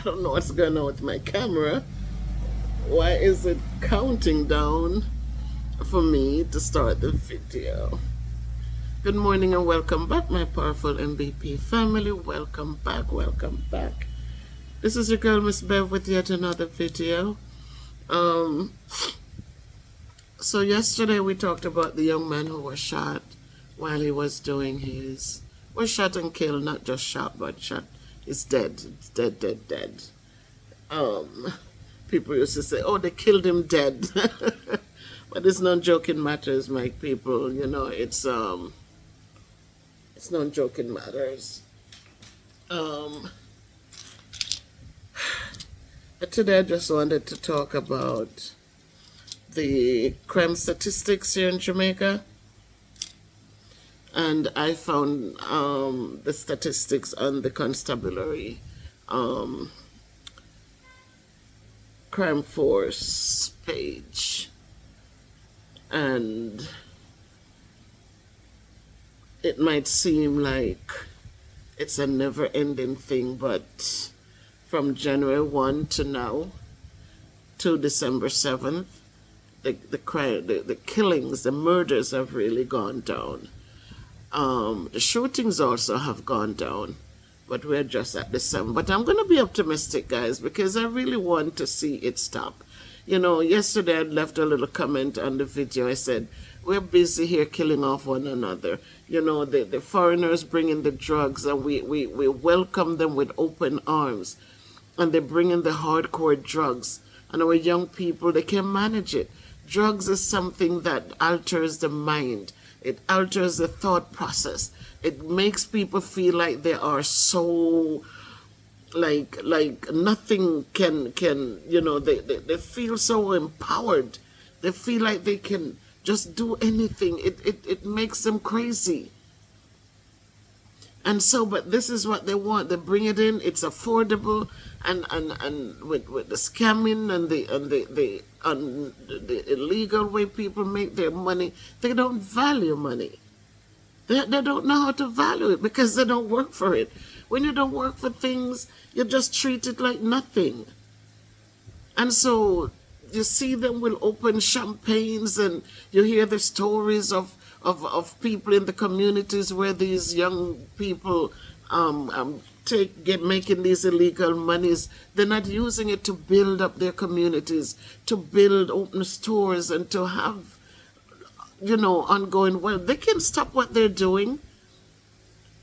don't know what's going on with my camera. Why is it counting down for me to start the video? Good morning and welcome back, my powerful MVP family. Welcome back, welcome back. This is your girl, Miss Bev, with yet another video. So yesterday we talked about the young man who was shot while he was doing was shot and killed, not just shot, but shot. It's dead. It's dead, dead, dead. People used to say, oh, they killed him dead. But it's no joking matters, my people. You know, it's no joking matters. Today I just wanted to talk about the crime statistics here in Jamaica. And I found the statistics on the Constabulary Crime Force page. And it might seem like it's a never-ending thing, but from January 1 to now, to December 7th, the killings, the murders have really gone down. The shootings also have gone down, but we're just at the 7th. But I'm going to be optimistic, guys, because I really want to see it stop. You know, yesterday I left a little comment on the video. I said, we're busy here killing off one another. You know, the foreigners bring in the drugs, and we welcome them with open arms. And they bring in the hardcore drugs. And our young people, they can manage it. Drugs is something that alters the mind. It alters the thought process. It makes people feel like they are so, like nothing can you know, they feel so empowered. They feel like they can just do anything. It makes them crazy. And so, but this is what they want. They bring it in. It's affordable, and with the scamming and the illegal way people make their money, they don't value money. They don't know how to value it because they don't work for it. When you don't work for things, you just treat it like nothing. And so you see them will open champagnes, and you hear the stories of people in the communities where these young people making these illegal monies. They're not using it to build up their communities, to build open stores, and to have, you know, ongoing wealth. They can stop what they're doing.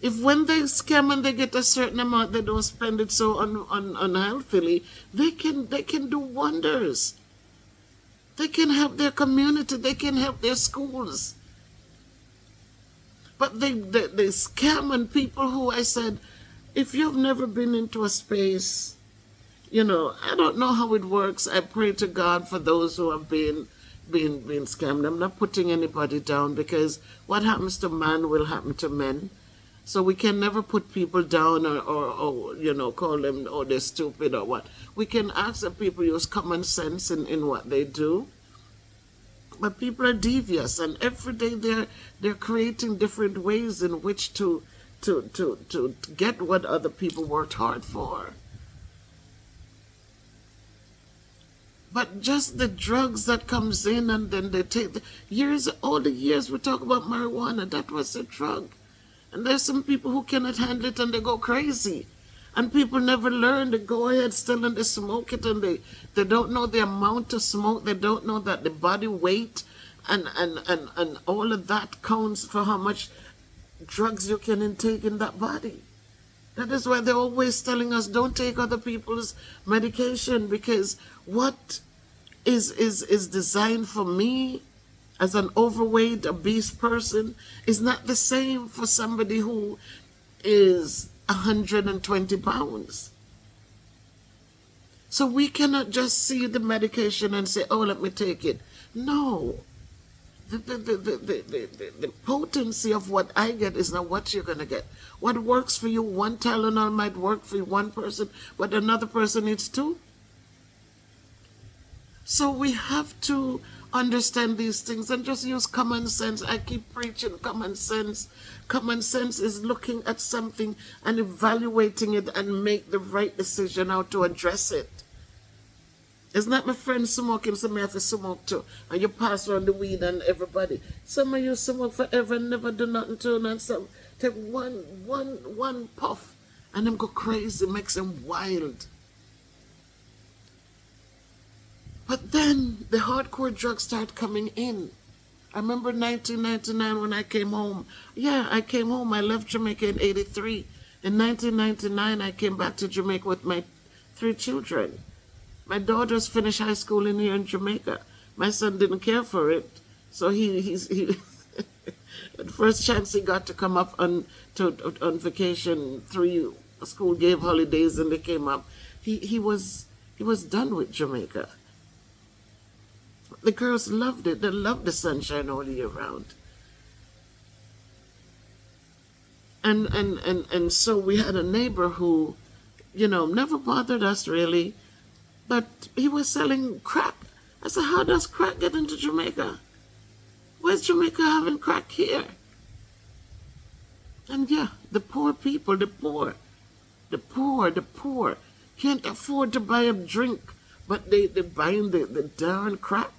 If when they scam and they get a certain amount, they don't spend it so unhealthily, they can do wonders. They can help their community. They can help their schools. But they scam on people who, I said, if you've never been into a space, you know, I don't know how it works. I pray to God for those who have been scammed. I'm not putting anybody down, because what happens to man will happen to men. So we can never put people down or you know, call them, oh, they're stupid or what. We can ask that people use common sense in what they do. But people are devious, and every day they're creating different ways in which to get what other people worked hard for. But just the drugs that comes in, and then they take all the years we talk about marijuana, that was a drug. And there's some people who cannot handle it and they go crazy. And people never learn. They go ahead still and they smoke it, and they don't know the amount of smoke. They don't know that the body weight and all of that counts for how much drugs you can intake in that body. That is why they're always telling us, don't take other people's medication, because what is designed for me as an overweight, obese person is not the same for somebody who is 120 pounds. So we cannot just see the medication and say, oh, let me take it. No. The potency of what I get is not what you're going to get. What works for you, one Tylenol might work for one person, but another person needs two. So we have to understand these things and just use common sense. I keep preaching common sense. Common sense is looking at something and evaluating it and make the right decision how to address it. It's not my friend smoking, so me have to smoke too. And you pass around the weed and everybody. Some of you smoke forever and never do nothing to them. And some take one puff and them go crazy, makes them wild. But then the hardcore drugs start coming in. I remember 1999 when I came home. Yeah, I came home. I left Jamaica in 83. In 1999, I came back to Jamaica with my 3 children. My daughters finished high school in here in Jamaica. My son didn't care for it. So he at the first chance he got to come up on vacation, 3 school gave holidays and they came up. He was done with Jamaica. The girls loved it. They loved the sunshine all year round. And so we had a neighbor who, never bothered us really, but he was selling crack. I said, how does crack get into Jamaica? Where's Jamaica having crack here? And yeah, the poor people, the poor can't afford to buy a drink, but they're buying the darn crack.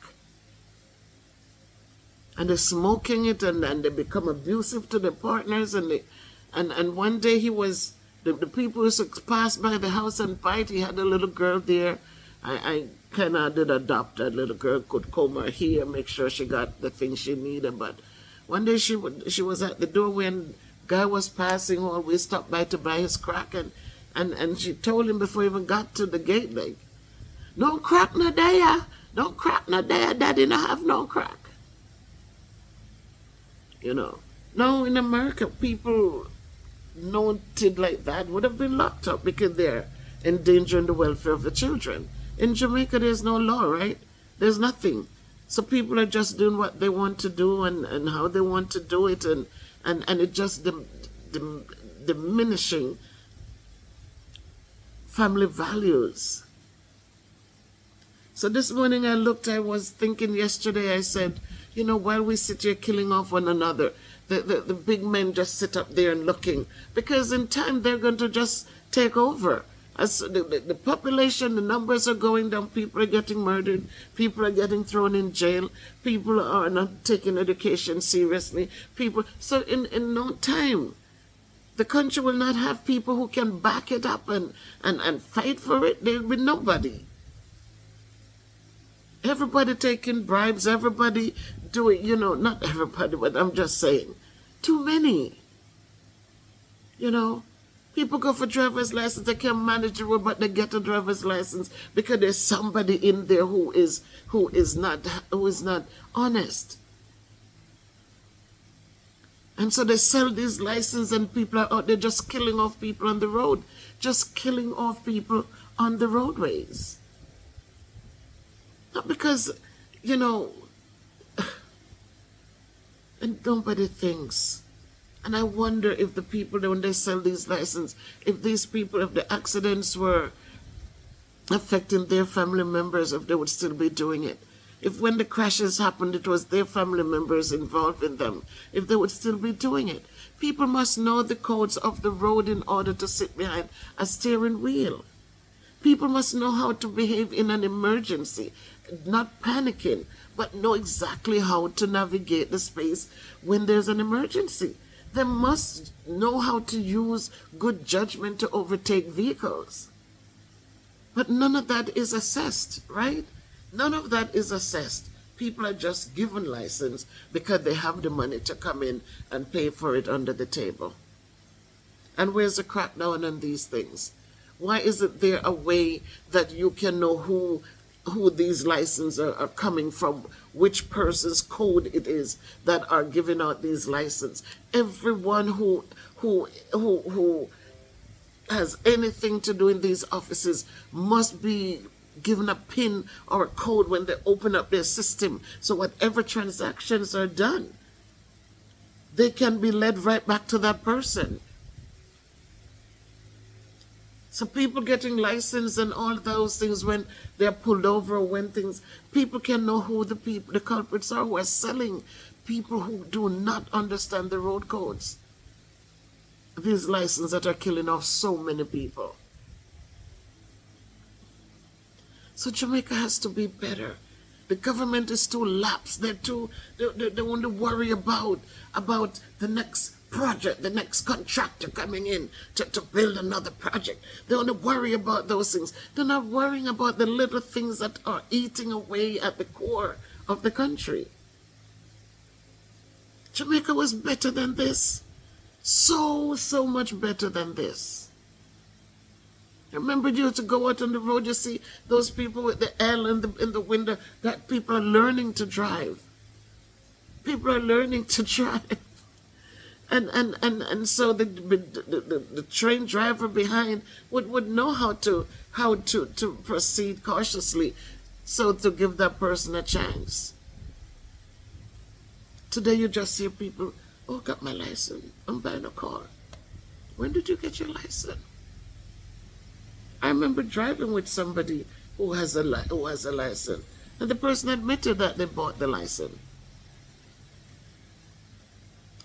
And they're smoking it, and they become abusive to their partners. And one day the people who passed by the house and buy it, he had a little girl there. I kind of did adopt that little girl, could comb her hair, make sure she got the things she needed. But one day she was at the door when guy was passing, or we stopped by to buy his crack, and she told him before he even got to the gate, like, no crack no there, no crack no there, daddy no have no crack. Now in America, people noted like that would have been locked up because they're endangering the welfare of the children. In Jamaica, there's no law, right? There's nothing. So people are just doing what they want to do and how they want to do it, and it just diminishing family values. So this morning I was thinking yesterday, I said, while we sit here killing off one another, the big men just sit up there and looking, because in time they're going to just take over. As the population, the numbers are going down, people are getting murdered, people are getting thrown in jail, people are not taking education seriously, so in no time, the country will not have people who can back it up and fight for it. There'll be nobody. Everybody taking bribes, everybody doing, not everybody, but I'm just saying, too many. People go for driver's license, they can't manage the road, but they get a driver's license because there's somebody in there who is not honest. And so they sell these licenses, and people are out there just killing off people on the road, just killing off people on the roadways. Not because, and nobody thinks. And I wonder if the people, when they sell these licenses, if the accidents were affecting their family members, if they would still be doing it. If when the crashes happened, it was their family members involved in them, if they would still be doing it. People must know the codes of the road in order to sit behind a steering wheel. People must know how to behave in an emergency, not panicking, but know exactly how to navigate the space when there's an emergency. They must know how to use good judgment to overtake vehicles. But none of that is assessed, right? None of that is assessed. People are just given license because they have the money to come in and pay for it under the table. And where's the crackdown on these things? Why isn't there a way that you can know who these licenses are coming from, which person's code it is that are giving out these licenses? Everyone who has anything to do in these offices must be given a PIN or a code when they open up their system. So whatever transactions are done, they can be led right back to that person. So people getting licensed and all those things when they're pulled over, or when things, people can know who the culprits are who are selling. People who do not understand the road codes. These licenses that are killing off so many people. So Jamaica has to be better. The government is too lax. They want to worry about the next project, the next contractor coming in to build another project. They want to worry about those things. They're not worrying about the little things that are eating away at the core of the country. Jamaica was better than this. So much better than this. I remember you to go out on the road, you see those people with the L in the window, that people are learning to drive. People are learning to drive. And so the train driver behind would know how to proceed cautiously, so to give that person a chance. Today you just hear people, oh, got my license, I'm buying a car. When did you get your license? I remember driving with somebody who has a license, and the person admitted that they bought the license.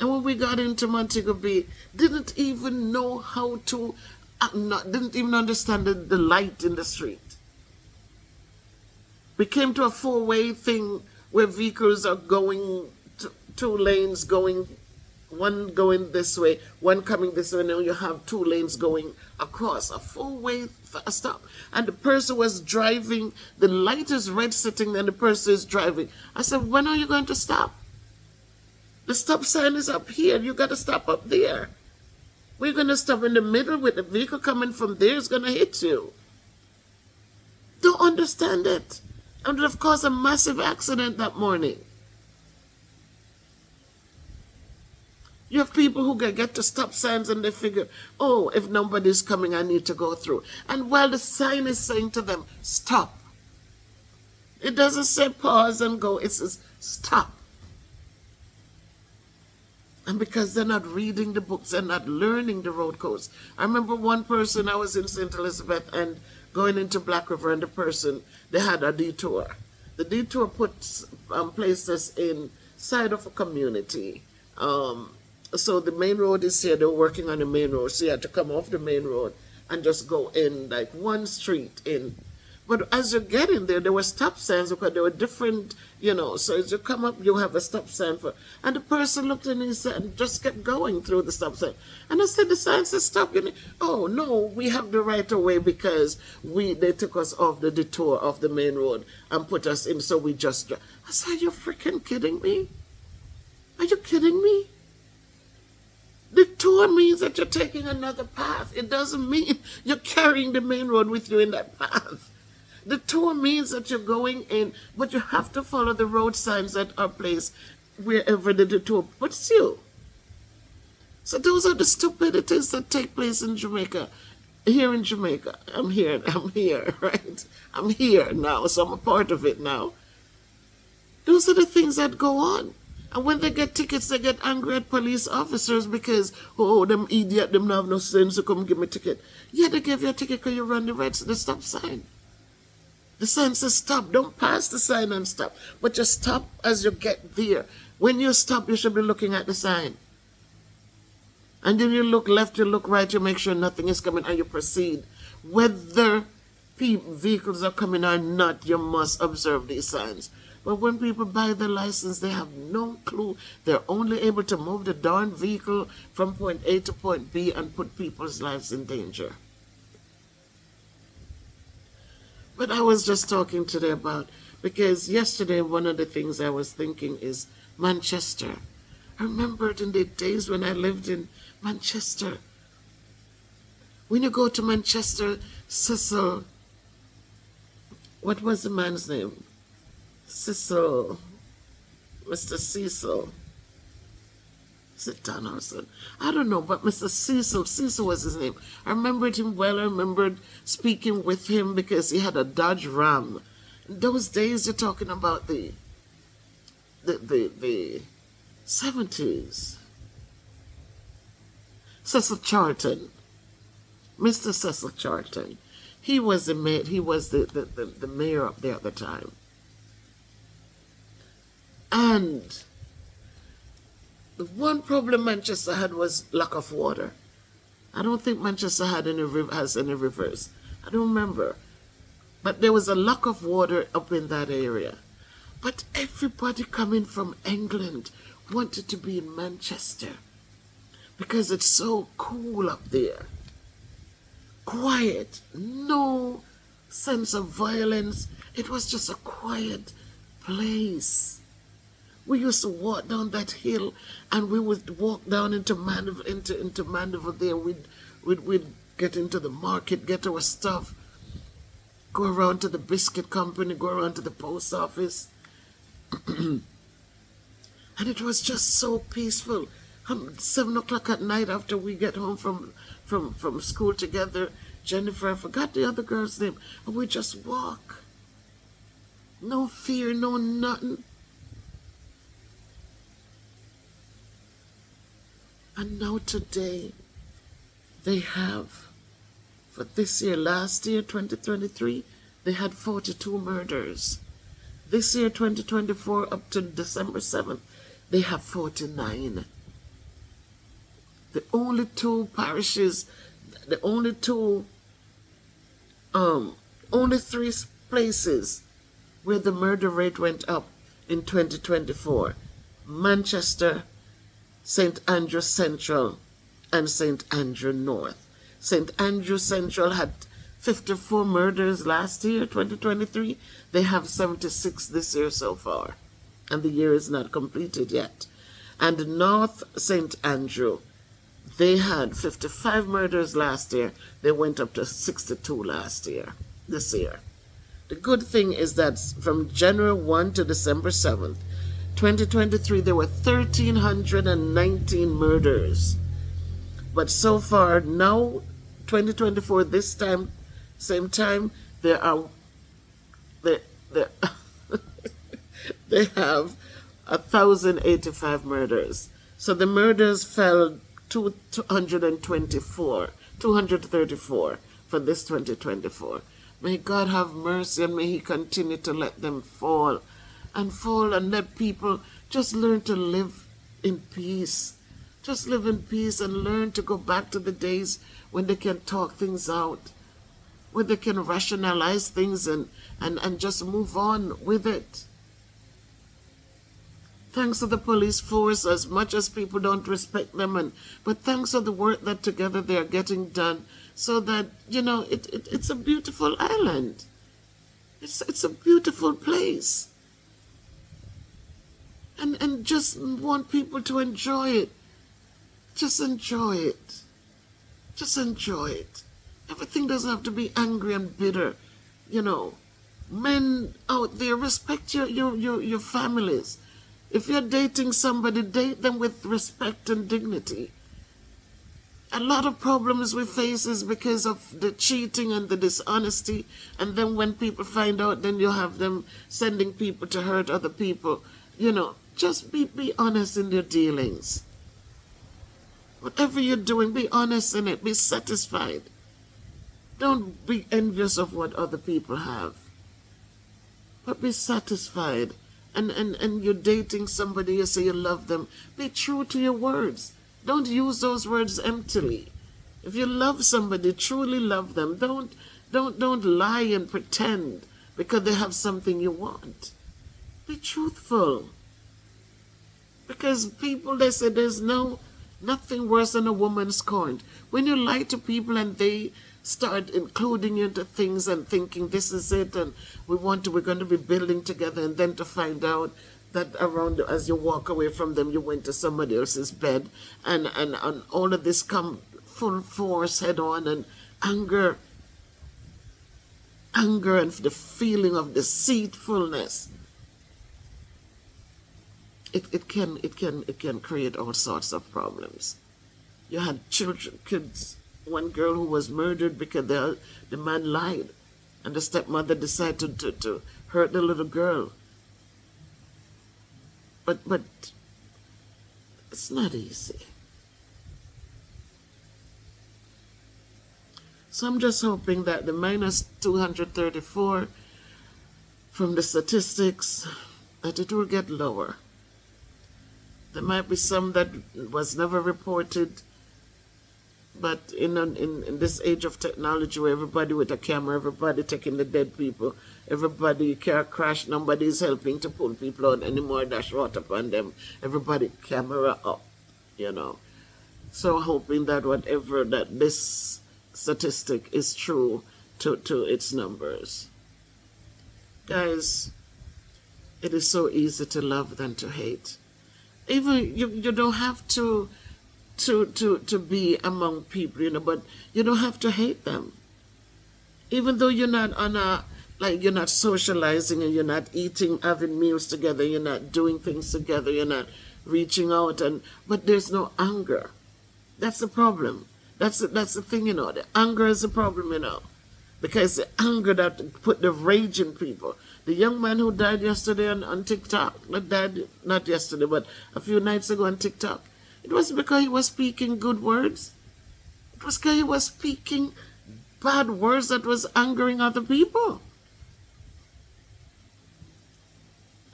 And when we got into Montego Bay, didn't even know how to, didn't even understand the light in the street. We came to a four-way thing where vehicles are going, two lanes going, one going this way, one coming this way, and now you have two lanes going across, a full-way stop. And the person was driving, the light is red sitting, and the person is driving. I said, when are you going to stop? The stop sign is up here. You got to stop up there. We're going to stop in the middle with the vehicle coming from there is going to hit you. Don't understand it. And it would have caused a massive accident that morning. You have people who get to stop signs and they figure, oh, if nobody's coming, I need to go through. And while the sign is saying to them, stop. It doesn't say pause and go. It says stop. And because they're not reading the books, they're not learning the road codes. I remember one person, I was in St. Elizabeth and going into Black River, and the person, they had a detour. The detour placed us inside of a community. So the main road is here. They were working on the main road. So you had to come off the main road and just go in like one street in. But as you get in there were stop signs because there were different, so as you come up, you have a stop sign for, and the person looked and he said, and just kept going through the stop sign. And I said, the sign says stop. Oh, no, we have the right of way because they took us off the detour of the main road and put us in, so we just, I said, are you freaking kidding me? Are you kidding me? The tour means that you're taking another path. It doesn't mean you're carrying the main road with you in that path. The tour means that you're going in, but you have to follow the road signs that are placed wherever the detour puts you. So those are the stupidities that take place in Jamaica. Here in Jamaica. I'm here, right? I'm here now, so I'm a part of it now. Those are the things that go on. And when they get tickets, they get angry at police officers because, oh, them idiot, them have no sense to come give me a ticket. Yeah, they give you a ticket because you run the stop sign. The sign says stop. Don't pass the sign and stop. But just stop as you get there. When you stop, you should be looking at the sign. And then you look left, you look right, you make sure nothing is coming, and you proceed. Whether vehicles are coming or not, you must observe these signs. But when people buy the license, they have no clue. They're only able to move the darn vehicle from point A to point B and put people's lives in danger. But I was just talking today about, because yesterday one of the things I was thinking is Manchester. I remembered in the days when I lived in Manchester. When you go to Manchester, Cecil, what was the man's name? Cecil, Mr. Cecil. Is it Donaldson? I don't know, but Mr. Cecil was his name. I remembered him well. I remembered speaking with him because he had a Dodge Ram. In those days, you're talking about the 70s. Cecil Charlton. Mr. Cecil Charlton. He was the mayor, he was the mayor up there at the time. And the one problem Manchester had was lack of water. I don't think Manchester has any rivers. I don't remember. But there was a lack of water up in that area. But everybody coming from England wanted to be in Manchester because it's so cool up there. Quiet, no sense of violence. It was just a quiet place. We used to walk down that hill, and we would walk down into Mandeville there. We'd get into the market, get our stuff, go around to the biscuit company, go around to the post office. And it was just so peaceful. 7 o'clock at night after we get home from school together, Jennifer, I forgot the other girl's name, and we just walk. No fear, no nothing. And now today, they have, for this year, last year, 2023, they had 42 murders. This year, 2024, up to December 7th, they have 49. The only two parishes, the only three places where the murder rate went up in 2024, Manchester, St. Andrew Central, and St. Andrew North. St. Andrew Central had 54 murders last year, 2023. They have 76 this year so far, and the year is not completed yet. And North St. Andrew, they had 55 murders last year. They went up to 62 this year. The good thing is that from January 1 to December 7th, 2023, there were 1,319 murders. But so far, now, 2024, this time, same time, they have 1,085 murders. So the murders fell to 234 for this 2024. May God have mercy, and may He continue to let them fall and let people just learn to live in peace. Just live in peace and learn to go back to the days when they can talk things out, when they can rationalize things and just move on with it. Thanks to the police force, as much as people don't respect them, but thanks to the work that together they are getting done, so that, it's a beautiful island. It's a beautiful place. And just want people to enjoy it. Just enjoy it. Just enjoy it. Everything doesn't have to be angry and bitter. Men out there, respect your families. If you're dating somebody, date them with respect and dignity. A lot of problems we face is because of the cheating and the dishonesty. And then when people find out, then you have them sending people to hurt other people. Just be honest in your dealings. Whatever you're doing, be honest in it. Be satisfied. Don't be envious of what other people have. But be satisfied. And you're dating somebody, you say you love them. Be true to your words. Don't use those words emptily. If you love somebody, truly love them. Don't lie and pretend because they have something you want. Be truthful. Because people, they say there's nothing worse than a woman scorned. When you lie to people and they start including you into things and thinking this is it and we're going to be building together, and then to find out that as you walk away from them, you went to somebody else's bed, and all of this come full force head on, and anger and the feeling of deceitfulness. It can create all sorts of problems. You had kids, one girl who was murdered because the man lied, and the stepmother decided to hurt the little girl. But it's not easy. So I'm just hoping that the minus 234 from the statistics, that it will get lower. There might be some that was never reported, but in this age of technology where everybody with a camera, everybody taking the dead people, everybody car crash, nobody's helping to pull people out anymore, dash water upon them, everybody camera up, you know. So hoping that whatever that this statistic is true to its numbers. Guys, it is so easy to love than to hate. Even you don't have to be among people, you know, but you don't have to hate them. Even though you're not on a, like, you're not socializing and you're not eating, having meals together, you're not doing things together, you're not reaching out, but there's no anger. That's the problem. That's the thing, you know. The anger is the problem, you know. Because the anger that put the rage in people. The young man who died yesterday on TikTok, not yesterday, but a few nights ago on TikTok, it wasn't because he was speaking good words. It was because he was speaking bad words that was angering other people.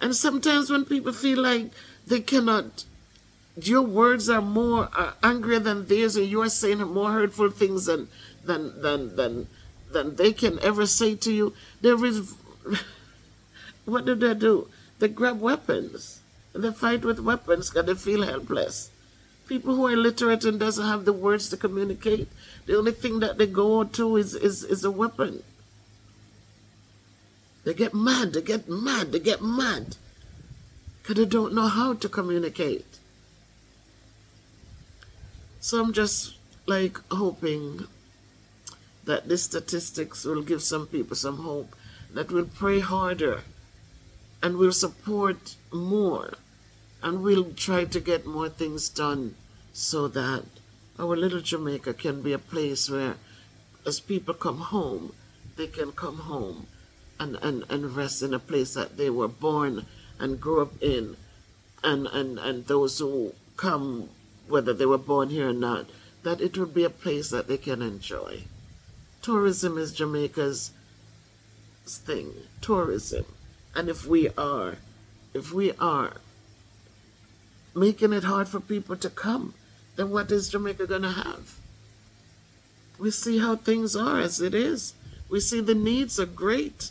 And sometimes when people feel like they cannot, your words are more angrier than theirs, and you are saying more hurtful things than they can ever say to you, there is, what do? They grab weapons. And they fight with weapons because they feel helpless. People who are illiterate and doesn't have the words to communicate, the only thing that they go to is a weapon. They get mad, because they don't know how to communicate. So I'm just like hoping that these statistics will give some people some hope, that we'll pray harder and we'll support more and we'll try to get more things done so that our little Jamaica can be a place where as people come home, they can come home and rest in a place that they were born and grew up in, and those who come, whether they were born here or not, that it would be a place that they can enjoy. Tourism is Jamaica's thing, tourism. And if we are making it hard for people to come, then what is Jamaica going to have? We see how things are as it is. We see the needs are great.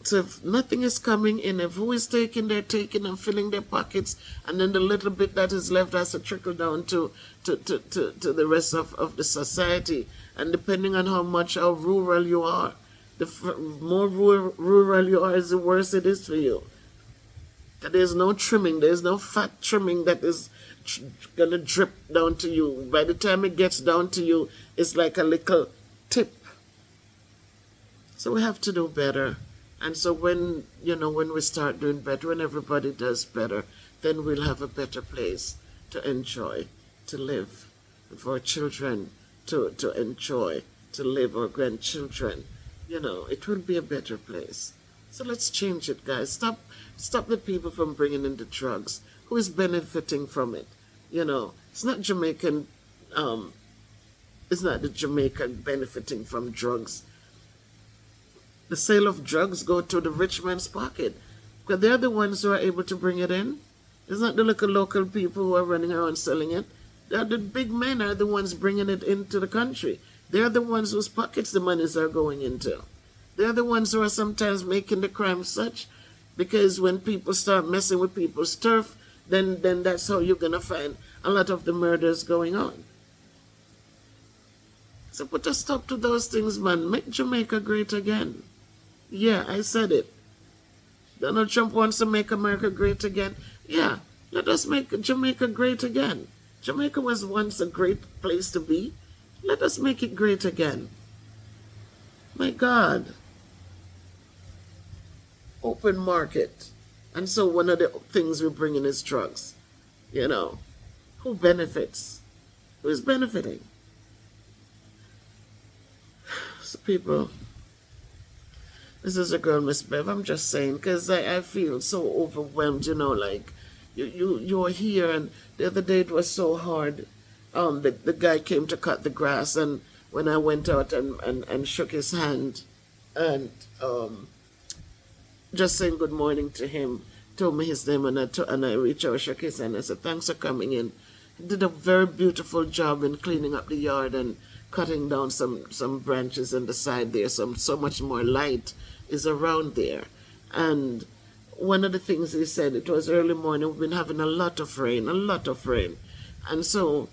So if nothing is coming in, if who is taking, they're taking and filling their pockets, and then the little bit that is left has to trickle down to the rest of the society. And depending on how rural you are, the more rural you are, the worse it is for you. There's no trimming, there's no fat trimming that is going to drip down to you. By the time it gets down to you, it's like a little tip. So we have to do better. And so when we start doing better, when everybody does better, then we'll have a better place to enjoy, to live, for our children to enjoy, to live, our grandchildren. It will be a better place. So let's change it, guys. Stop the people from bringing in the drugs. Who is benefiting from it? It's not Jamaican, it's not the Jamaica benefiting from drugs. The sale of drugs go to the rich man's pocket, because they're the ones who are able to bring it in. It's not the local people who are running around selling it. The big men are the ones bringing it into the country. They're the ones whose pockets the monies are going into. They're the ones who are sometimes making the crime such, because when people start messing with people's turf, then that's how you're going to find a lot of the murders going on. So put a stop to those things, man. Make Jamaica great again. Yeah, I said it. Donald Trump wants to make America great again. Yeah, let us make Jamaica great again. Jamaica was once a great place to be. Let us make it great again. My God. Open market. And so one of the things we bring in is drugs. Who benefits? Who is benefiting? So people, this is a girl, Miss Bev. I'm just saying, because I feel so overwhelmed, like you're here, and the other day it was so hard. The guy came to cut the grass, and when I went out and shook his hand and just saying good morning to him, told me his name, and I reached out, shook his hand. I said, thanks for coming in. He did a very beautiful job in cleaning up the yard and cutting down some branches on the side there. So much more light is around there. And one of the things he said, it was early morning, we've been having a lot of rain. And so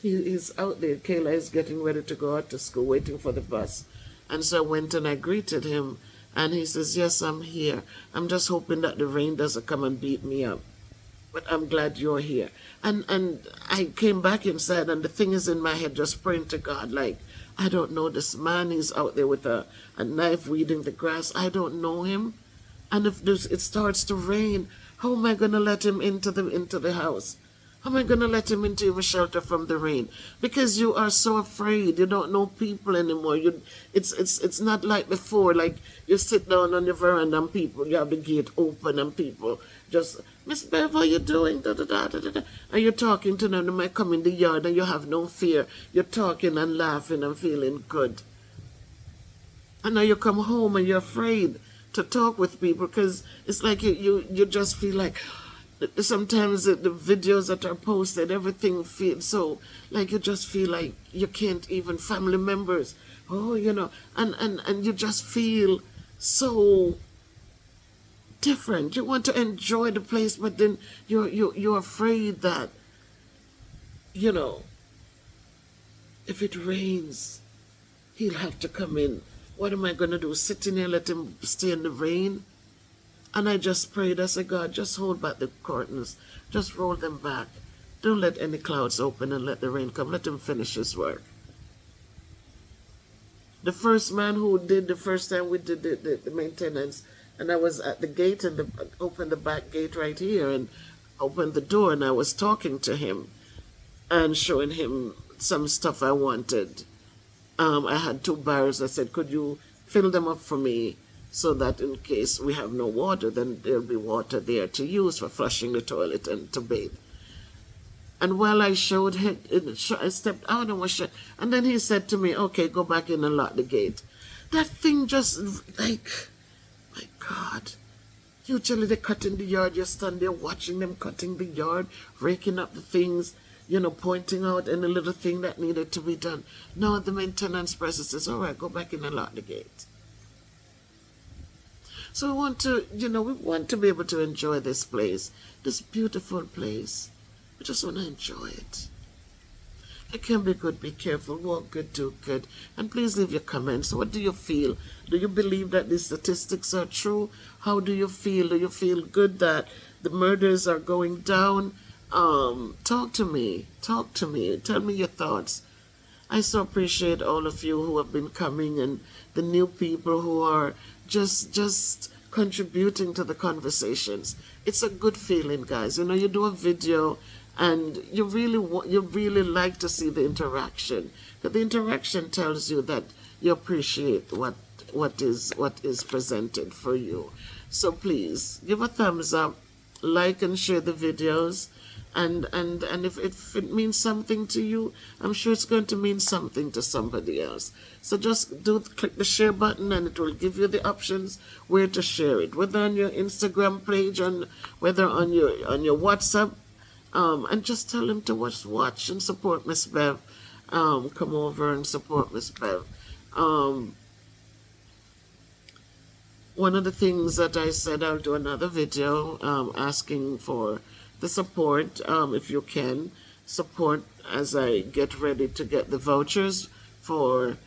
he's out there. Kayla is getting ready to go out to school, waiting for the bus. And so I went and I greeted him. And he says, yes, I'm here. I'm just hoping that the rain doesn't come and beat me up. But I'm glad you're here. And I came back inside, and the thing is in my head, just praying to God, like, I don't know this man. He's out there with a knife weeding the grass. I don't know him. And if it starts to rain, how am I going to let him into the house? How am I going to let him into even shelter from the rain? Because you are so afraid. You don't know people anymore. It's not like before. Like you sit down on the veranda and people, you have the gate open and people just, Miss Bev, how you doing? Da, da, da, da, da, da. And you're talking to them. They might come in the yard and you have no fear. You're talking and laughing and feeling good. And now you come home and you're afraid to talk with people because it's like you just feel like, sometimes the videos that are posted, everything feels so, like you just feel like you can't even, family members, and you just feel so different. You want to enjoy the place, but then you're afraid that, if it rains, he'll have to come in. What am I going to do? Sit in here, let him stay in the rain? And I just prayed, I said, God, just hold back the curtains. Just roll them back. Don't let any clouds open and let the rain come. Let him finish his work. The first man who did, the first time we did the maintenance, and I was at the gate and opened the back gate right here and opened the door, and I was talking to him and showing him some stuff I wanted. I had 2 barrels. I said, could you fill them up for me? So that in case we have no water, then there'll be water there to use for flushing the toilet and to bathe. And while I showed him, I stepped out and was shut. And then he said to me, okay, go back in and lock the gate. That thing just like, my God. Usually they cut in the yard, you stand there watching them cutting the yard, raking up the things, pointing out any little thing that needed to be done. Now the maintenance person says, all right, go back in and lock the gate. So we want to be able to enjoy this place, this beautiful place. We just want to enjoy it. It can be good, be careful, walk good, do good. And please leave your comments. What do you feel? Do you believe that these statistics are true? How do you feel? Do you feel good that the murders are going down? Talk to me. Talk to me. Tell me your thoughts. I so appreciate all of you who have been coming and the new people who are just contributing to the conversations. It's a good feeling, guys. You do a video and you really like to see the interaction. But the interaction tells you that you appreciate what is presented for you. So please give a thumbs up, like and share the videos. And if it means something to you, I'm sure it's going to mean something to somebody else. So just click the share button and it will give you the options where to share it, whether on your Instagram page, whether on your WhatsApp, and just tell them to watch and support Miss Bev. Come over and support Miss Bev. One of the things that I said, I'll do another video asking for the support, if you can support as I get ready to get the vouchers for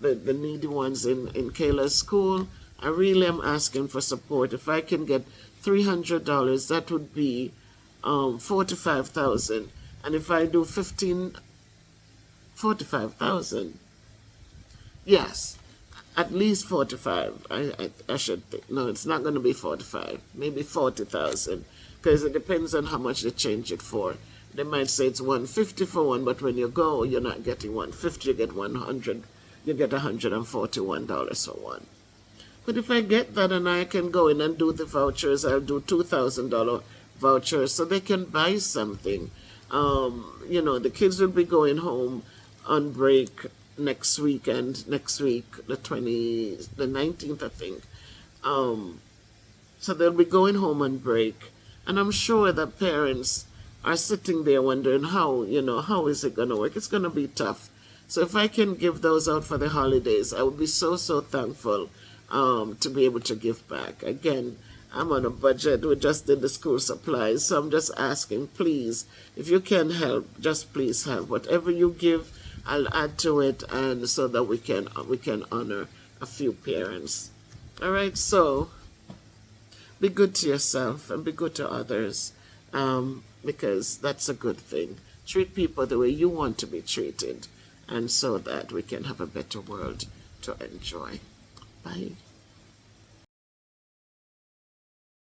the needy ones in Kayla's school. I really am asking for support. If I can get $300, that would be $45,000. And if I do 45,000, yes, at least 45. I should think. No, it's not going to be 45. Maybe 40,000. Because it depends on how much they change it for. They might say it's $150 for one, but when you go, you're not getting $150, you get $100. You get $141 for one. But if I get that and I can go in and do the vouchers, I'll do $2,000 vouchers so they can buy something. The kids will be going home on break next weekend, next week, the 19th, I think. So they'll be going home on break. And I'm sure that parents are sitting there wondering how is it going to work? It's going to be tough. So if I can give those out for the holidays, I would be so, so thankful to be able to give back. Again, I'm on a budget. We just did the school supplies. So I'm just asking, please, if you can help, just please help. Whatever you give, I'll add to it, and so that we can honor a few parents. All right, so be good to yourself and be good to others, because that's a good thing. Treat people the way you want to be treated, and so that we can have a better world to enjoy. Bye.